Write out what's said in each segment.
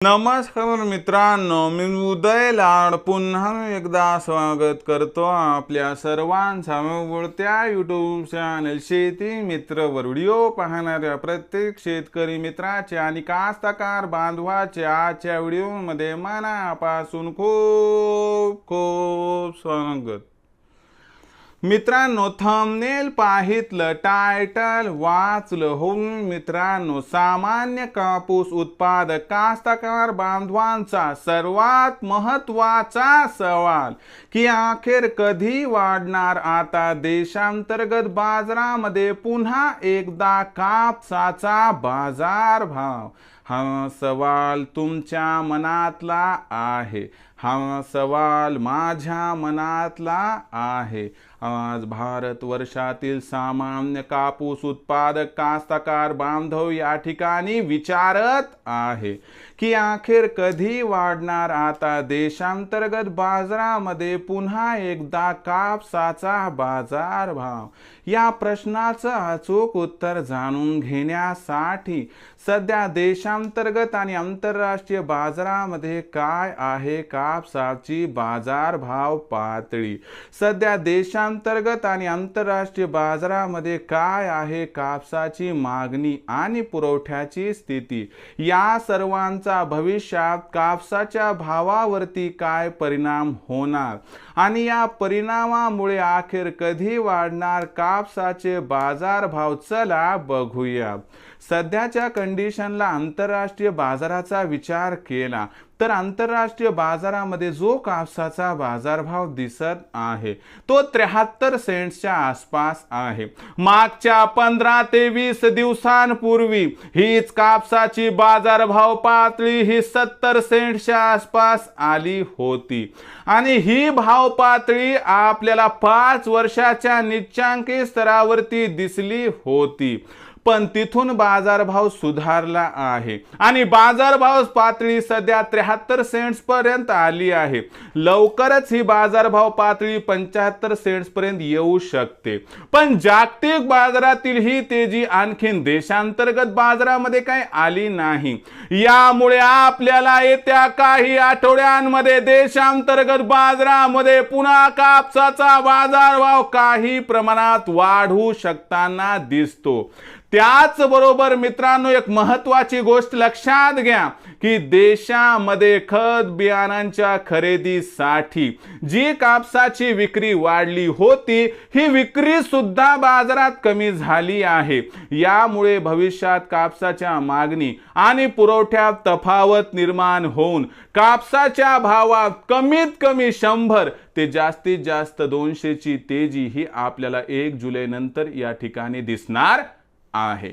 नमस्कार मित्रांनो, मी उदय लाड पुन्हा एकदा स्वागत करतो आपल्या सर्वांचा त्या यूट्यूब चॅनल शेती मित्रवर व्हिडिओ पाहणाऱ्या प्रत्येक शेतकरी मित्राचे आणि कास्तकार बांधवाचे आजच्या व्हिडिओमध्ये मनापासून खूप खूप स्वागत। मित्रांनो, थंबनेल पाहितलं, टायटल वाचलं हो मित्रांनो, सामान्य कापूस उत्पादक कास्तकार बांधवांचा सर्वात महत्त्वाचा सवाल की अखेर कधी वाढणार आता देशांतर्गत बाजारामध्ये पुन्हा एकदा कापसाचा बाजारभाव। हा सवाल तुमच्या मनातला आहे, हा सवाल माझ्या मनातला आहे। आज भारत वर्षातील सामान्य कापूस उत्पादक कास्तकार बांधव या ठिकाणी विचारत आहे की अखेर कधी वाढणार आता देशांतर्गत बाजारामध्ये पुन्हा एकदा कापसाचा बाजारभाव। या प्रश्नाचं अचूक उत्तर जाणून घेण्यासाठी सध्या देशांतर्गत आणि आंतरराष्ट्रीय बाजारामध्ये काय आहे कापसाची बाजारभाव पातळी, सध्या देशांतर्गत आणि आंतरराष्ट्रीय बाजारामध्ये काय आहे कापसाची मागणी आणि पुरवठ्याची स्थिती, या सर्वांचा भविष्यात कापसाच्या भावावरती काय परिणाम होणार आणि या परिणामामुळे अखेर कधी वाढणार कापसाचे बाजारभाव, चला बघूया। सध्याच्या कंडिशनला आंतरराष्ट्रीय बाजाराचा विचार केला तर आंतरराष्ट्रीय बाजारामध्ये जो कापसाचा बाजारभाव दिसत आहे तो 73 सेंट्सच्या आसपास आहे। मागच्या 15 ते 20 दिवसांपूर्वी हीच कापसाची बाजारभाव पातळी ही 70 सेंट्सच्या आसपास आली होती आणि ही भाव पातळी आपल्याला 5 वर्षाच्या निच्चांकी स्तरावरती दिसली होती, पण तिथून बाजारभाव सुधारला आहे आणि बाजारभाव पातळी सध्या 73 सेंट्स पर्यंत आली आहे। लवकरच ही बाजारभाव पातळी 75 सेंट्स पर्यंत येऊ शकते, पण जागतिक बाजारातील ही तेजी आणखीन देशांतर्गत बाजारामध्ये काही आली नाही। यामुळे आपल्याला येत्या काही आठवड्यांमध्ये देशांतर्गत बाजारामध्ये पुन्हा कापसाचा बाजारभाव काही प्रमाणात वाढू शकताना दिसतो। त्याचबरोबर मित्रांनो, एक महत्त्वाची गोष्ट लक्षात घ्या की देशामध्ये खत बियाणांच्या खरेदीसाठी जी कापसाची विक्री वाढली होती ही विक्री सुद्धा बाजारात कमी झाली आहे। यामुळे भविष्यात कापसाच्या मागणी आणि पुरवठ्यात तफावत निर्माण होऊन कापसाच्या भावात कमीत कमी 100 ते जास्तीत जास्त 200 ची तेजी ही आपल्याला 1 जुलै नंतर या ठिकाणी दिसणार आहे।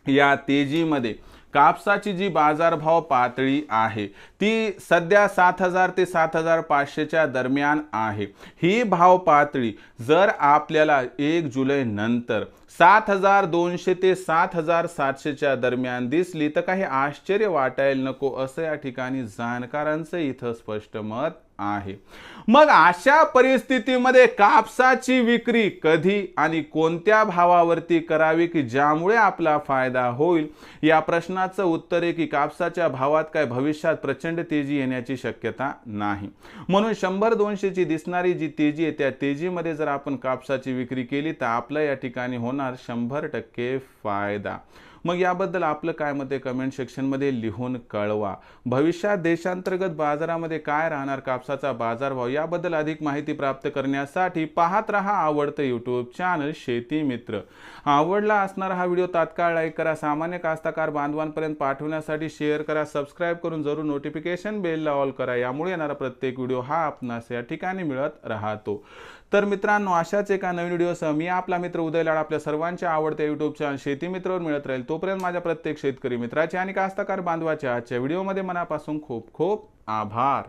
या तेजीमध्ये कापसाची जी बाजारभाव पातळी आहे ती सध्या 7000 ते 7500 च्या दरम्यान आहे। ही भाव पातळी जर आपल्याला 1 जुलै नंतर 7200 ते 7700 च्या दरम्यान दिसली तर काही आश्चर्य वाटायला नको, असं या ठिकाणी जाणकारांचं इथं स्पष्ट मत आहे। मग अशा परिस्थितीमध्ये कापसाची विक्री कधी आणि कोणत्या भावावरती करावी की ज्यामुळे आपला फायदा होईल, या प्रश्नाचं उत्तर आहे की कापसाच्या भावात काय भविष्यात प्रचंड तेजी येण्याची शक्यता नाही। म्हणून 100-200 ची दिसणारी जी तेजी आहे त्या तेजीमध्ये जर आपण कापसाची विक्री केली तर आपल्या या ठिकाणी होणार 100% फायदा। मग याबद्दल आपलं काय मत आहे कमेंट सेक्शनमध्ये लिहून कळवा। भविष्यात देशांतर्गत बाजारामध्ये काय राहणार कापसाचा बाजारभाव याबद्दल अधिक माहिती प्राप्त करण्यासाठी पाहत रहा आवडतं यूट्यूब चॅनल शेती मित्र। आवडला असणारा हा व्हिडिओ तात्काळ लाईक करा, सामान्य कास्तकार बांधवांपर्यंत पाठवण्यासाठी शेअर करा, सबस्क्राईब करून जरूर नोटिफिकेशन बेलला ऑल करा, यामुळे येणारा प्रत्येक व्हिडिओ हा आपणास या ठिकाणी मिळत राहतो। तर मित्रांनो, अशाच एका नवीन व्हिडिओसह मी आपला मित्र उदय लाड आपल्या सर्वांच्या आवडत्या यूट्यूब चॅनल शेती मित्रवर मिळत राहील। तोपर्यंत माझ्या प्रत्येक शेतकरी मित्राचे आणि कास्तकार बांधवाचे आजच्या व्हिडिओमध्ये मनापासून खूप खूप आभार।